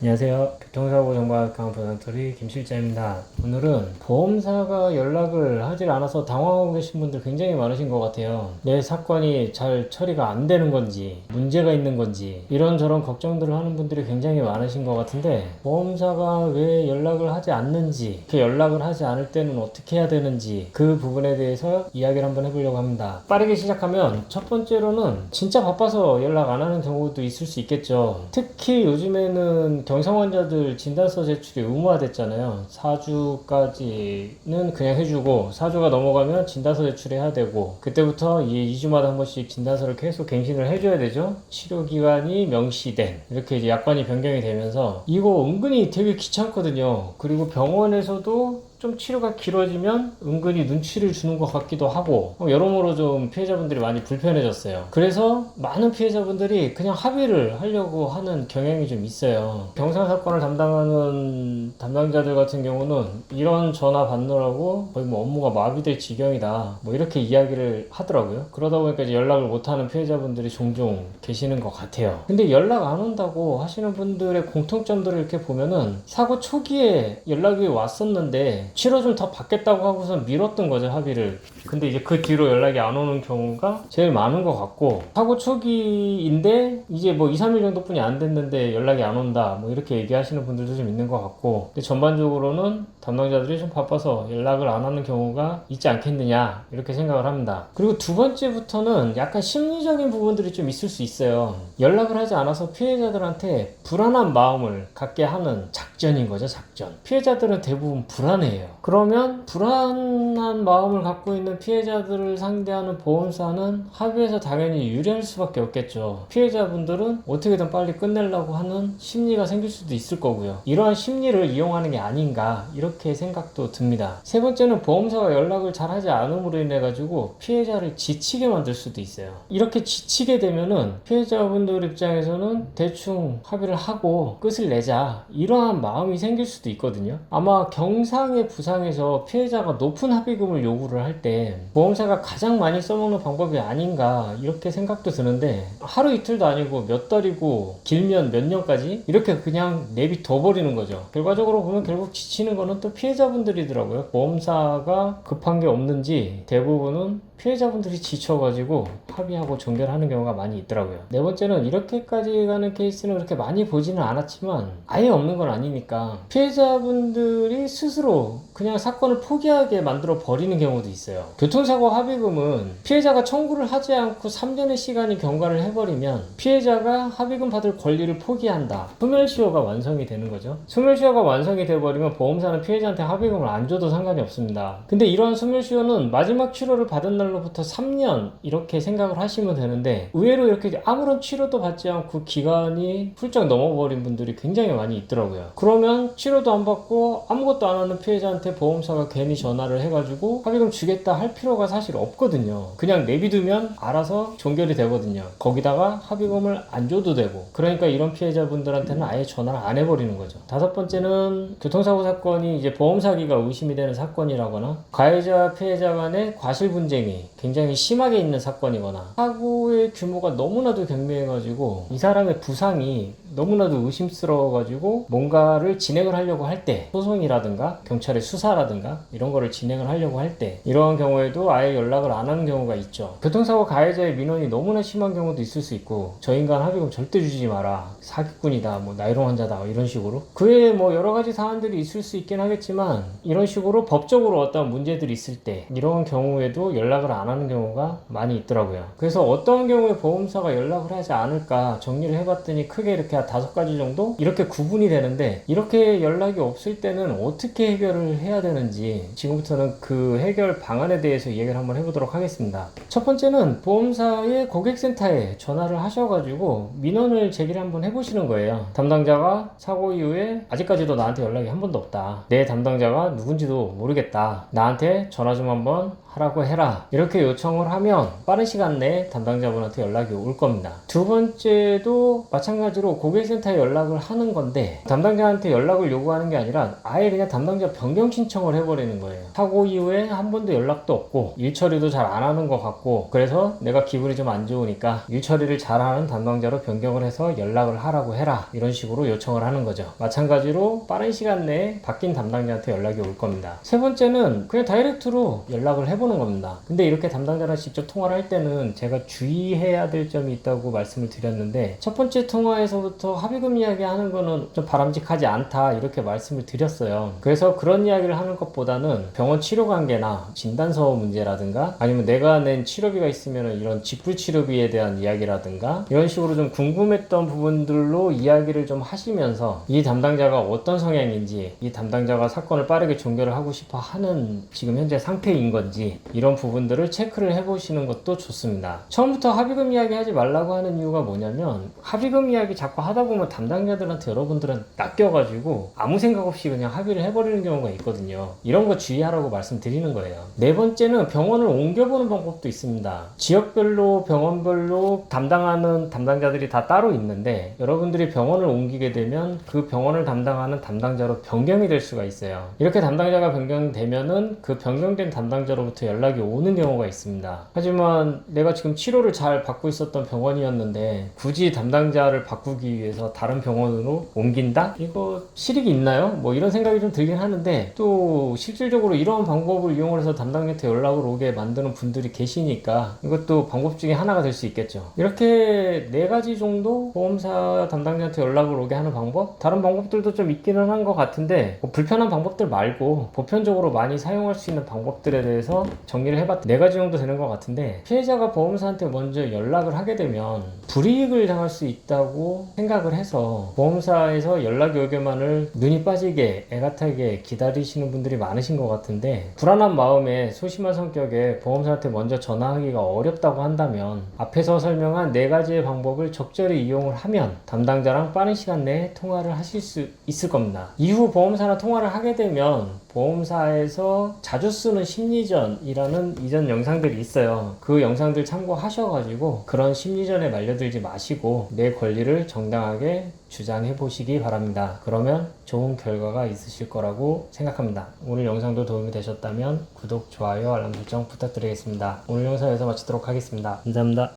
안녕하세요. 교통사고 정보학 강부장터리 김실장입니다. 오늘은 보험사가 연락을 하질 않아서 당황하고 계신 분들 굉장히 많으신 것 같아요. 내 사건이 잘 처리가 안 되는 건지, 문제가 있는 건지, 이런저런 걱정들을 하는 분들이 굉장히 많으신 것 같은데, 보험사가 왜 연락을 하지 않는지, 이렇게 연락을 하지 않을 때는 어떻게 해야 되는지, 그 부분에 대해서 이야기를 한번 해보려고 합니다. 빠르게 시작하면, 첫 번째로는 진짜 바빠서 연락 안 하는 경우도 있을 수 있겠죠. 특히 요즘에는 경상 환자들 진단서 제출이 의무화됐잖아요. 4주까지는 그냥 해주고 4주가 넘어가면 진단서 제출해야 되고, 그때부터 2주마다 한 번씩 진단서를 계속 갱신을 해줘야 되죠. 치료기간이 명시된, 이렇게 이제 약관이 변경이 되면서 이거 은근히 되게 귀찮거든요. 그리고 병원에서도 좀 치료가 길어지면 은근히 눈치를 주는 것 같기도 하고, 여러모로 좀 피해자분들이 많이 불편해졌어요. 그래서 많은 피해자분들이 그냥 합의를 하려고 하는 경향이 좀 있어요. 경상사건을 담당하는 담당자들 같은 경우는 이런 전화 받느라고 거의 뭐 업무가 마비될 지경이다, 뭐 이렇게 이야기를 하더라고요. 그러다 보니까 이제 연락을 못하는 피해자분들이 종종 계시는 것 같아요. 근데 연락 안 온다고 하시는 분들의 공통점들을 이렇게 보면은, 사고 초기에 연락이 왔었는데 치료 좀 더 받겠다고 하고서 미뤘던 거죠, 합의를. 근데 이제 그 뒤로 연락이 안 오는 경우가 제일 많은 것 같고, 사고 초기인데 이제 뭐 2, 3일 정도뿐이 안 됐는데 연락이 안 온다, 뭐 이렇게 얘기하시는 분들도 좀 있는 것 같고, 근데 전반적으로는 담당자들이 좀 바빠서 연락을 안 하는 경우가 있지 않겠느냐, 이렇게 생각을 합니다. 그리고 두 번째부터는 약간 심리적인 부분들이 좀 있을 수 있어요. 연락을 하지 않아서 피해자들한테 불안한 마음을 갖게 하는 작전인 거죠, 작전. 피해자들은 대부분 불안해요. 그러면 불안한 마음을 갖고 있는 피해자들을 상대하는 보험사는 합의에서 당연히 유리할 수밖에 없겠죠. 피해자분들은 어떻게든 빨리 끝내려고 하는 심리가 생길 수도 있을 거고요. 이러한 심리를 이용하는 게 아닌가, 이렇게 생각도 듭니다. 세 번째는 보험사가 연락을 잘 하지 않음으로 인해 가지고 피해자를 지치게 만들 수도 있어요. 이렇게 지치게 되면은 피해자분들 입장에서는 대충 합의를 하고 끝을 내자, 이러한 마음이 생길 수도 있거든요. 아마 경상의 부상에서 피해자가 높은 합의금을 요구를 할 때 보험사가 가장 많이 써먹는 방법이 아닌가, 이렇게 생각도 드는데, 하루 이틀도 아니고 몇 달이고 길면 몇 년까지 이렇게 그냥 내비둬 버리는 거죠. 결과적으로 보면 결국 지치는 거는 또 피해자분들이더라고요. 보험사가 급한 게 없는지 대부분은 피해자분들이 지쳐가지고 합의하고 종결하는 경우가 많이 있더라고요. 네 번째는, 이렇게까지 가는 케이스는 그렇게 많이 보지는 않았지만 아예 없는 건 아니니까 피해자분들이 스스로 그냥 사건을 포기하게 만들어 버리는 경우도 있어요. 교통사고 합의금은 피해자가 청구를 하지 않고 3년의 시간이 경과를 해버리면 피해자가 합의금 받을 권리를 포기한다, 소멸시효가 완성이 되는 거죠. 소멸시효가 완성이 돼버리면 보험사는 피해자한테 합의금을 안 줘도 상관이 없습니다. 근데 이러한 소멸시효는 마지막 치료를 받은 날로부터 3년 이렇게 생각을 하시면 되는데, 의외로 이렇게 아무런 치료도 받지 않고 기간이 훌쩍 넘어버린 분들이 굉장히 많이 있더라고요. 그러면 치료도 안 받고 아무것도 안 하는 피해자한테 보험사가 괜히 전화를 해가지고 합의금 주겠다 할 필요가 사실 없거든요. 그냥 내비두면 알아서 종결이 되거든요. 거기다가 합의금을 안 줘도 되고. 그러니까 이런 피해자분들한테는 아예 전화를 안 해버리는 거죠. 다섯 번째는, 교통사고 사건이 이제 보험 사기가 의심이 되는 사건이라거나 가해자 피해자 간의 과실 분쟁이 굉장히 심하게 있는 사건이거나, 사고의 규모가 너무나도 경미해가지고 이 사람의 부상이 너무나도 의심스러워가지고 뭔가를 진행을 하려고 할 때, 소송이라든가 경찰의 수사라든가 이런 거를 진행을 하려고 할 때, 이러한 경우에도 아예 연락을 안 하는 경우가 있죠. 교통사고 가해자의 민원이 너무나 심한 경우도 있을 수 있고, 저 인간 합의금 절대 주지 마라, 사기꾼이다, 뭐 나이롱 환자다, 이런 식으로. 그 외에 뭐 여러 가지 사안들이 있을 수 있긴 하겠지만, 이런 식으로 법적으로 어떤 문제들이 있을 때 이런 경우에도 연락을 안 하는 경우가 많이 있더라고요. 그래서 어떤 경우에 보험사가 연락을 하지 않을까 정리를 해봤더니 크게 이렇게 한 5가지 정도 이렇게 구분이 되는데, 이렇게 연락이 없을 때는 어떻게 해결을 해야 되는지 지금부터는 그 해결 방안에 대해서 얘기를 한번 해보도록 하겠습니다. 첫 번째는, 보험사의 고객센터에 전화를 하셔가지고 민원을 제기를 한번 해보시는 거예요. 담당자가 사고 이후에 아직까지도 나한테 연락이 한 번도 없다, 내 담당자가 누군지도 모르겠다, 나한테 전화 좀 한번 하라고 해라, 이렇게 요청을 하면 빠른 시간 내에 담당자분한테 연락이 올 겁니다. 두 번째도 마찬가지로 고객센터에 연락을 하는 건데 담당자한테 연락을 요구하는 게 아니라 아예 그냥 담당자 변경 신청을 해버리는 거예요. 사고 이후에 한 번도 연락도 없고 일 처리도 잘 안 하는 것 같고, 그래서 내가 기분이 좀 안 좋으니까 일 처리를 잘하는 담당자로 변경을 해서 연락을 하라고 해라, 이런 식으로 요청을 하는 거죠. 마찬가지로 빠른 시간 내에 바뀐 담당자한테 연락이 올 겁니다. 세 번째는 그냥 다이렉트로 연락을 해보는 겁니다. 근데 이렇게 담당자랑 직접 통화를 할 때는 제가 주의해야 될 점이 있다고 말씀을 드렸는데, 첫 번째 통화에서부터 합의금 이야기 하는 거는 좀 바람직하지 않다, 이렇게 말씀을 드렸어요. 그래서 그런 이야기를 하는 것보다는 병원 치료 관계나 진단서 문제라든가, 아니면 내가 낸 치료비가 있으면 이런 직불 치료비에 대한 이야기라든가, 이런 식으로 좀 궁금했던 부분들로 이야기를 좀 하시면서 이 담당자가 어떤 성향인지, 이 담당자가 사건을 빠르게 종결을 하고 싶어 하는 지금 현재 상태인 건지, 이런 부분들을 체크를 해보시는 것도 좋습니다. 처음부터 합의금 이야기 하지 말라고 하는 이유가 뭐냐면, 합의금 이야기 자꾸 하다 보면 담당자들한테 여러분들은 낚여가지고 아무 생각 없이 그냥 합의를 해버리는 경우가 있거든요. 이런 거 주의하라고 말씀드리는 거예요. 네 번째는 병원을 옮겨보는 방법도 있습니다. 지역별로 병원별로 담당하는 담당자들이 다 따로 있는데, 여러분들이 병원을 옮기게 되면 그 병원을 담당하는 담당자로 변경이 될 수가 있어요. 이렇게 담당자가 변경되면은 그 변경된 담당자로부터 연락이 오는 경우가 있습니다. 하지만 내가 지금 치료를 잘 받고 있었던 병원이었는데 굳이 담당자를 바꾸기 위해서 다른 병원으로 옮긴다? 이거 실익이 있나요? 뭐 이런 생각이 좀 들긴 하는데, 또 실질적으로 이런 방법을 이용해서 담당자한테 연락을 오게 만드는 분들이 계시니까 이것도 방법 중에 하나가 될 수 있겠죠. 이렇게 네 가지 정도 보험사 담당자한테 연락을 오게 하는 방법? 다른 방법들도 좀 있기는 한 것 같은데, 뭐 불편한 방법들 말고 보편적으로 많이 사용할 수 있는 방법들에 대해서 정리를 해봤다. 네 가지 정도 되는 것 같은데, 피해자가 보험사한테 먼저 연락을 하게 되면 불이익을 당할 수 있다고 생각을 해서 보험사에서 연락이 오기만을 눈이 빠지게 애같하게 기다리시는 분들이 많으신 것 같은데, 불안한 마음에 소심한 성격에 보험사한테 먼저 전화하기가 어렵다고 한다면 앞에서 설명한 네 가지의 방법을 적절히 이용을 하면 담당자랑 빠른 시간 내에 통화를 하실 수 있을 겁니다. 이후 보험사나 통화를 하게 되면 보험사에서 자주 쓰는 심리전이라는 이전 영상들이 있어요. 그 영상들 참고하셔가지고 그런 심리전에 말려들지 마시고 내 권리를 정당하게 주장해 보시기 바랍니다. 그러면 좋은 결과가 있으실 거라고 생각합니다. 오늘 영상도 도움이 되셨다면 구독, 좋아요, 알람 설정 부탁드리겠습니다. 오늘 영상 여기서 마치도록 하겠습니다. 감사합니다.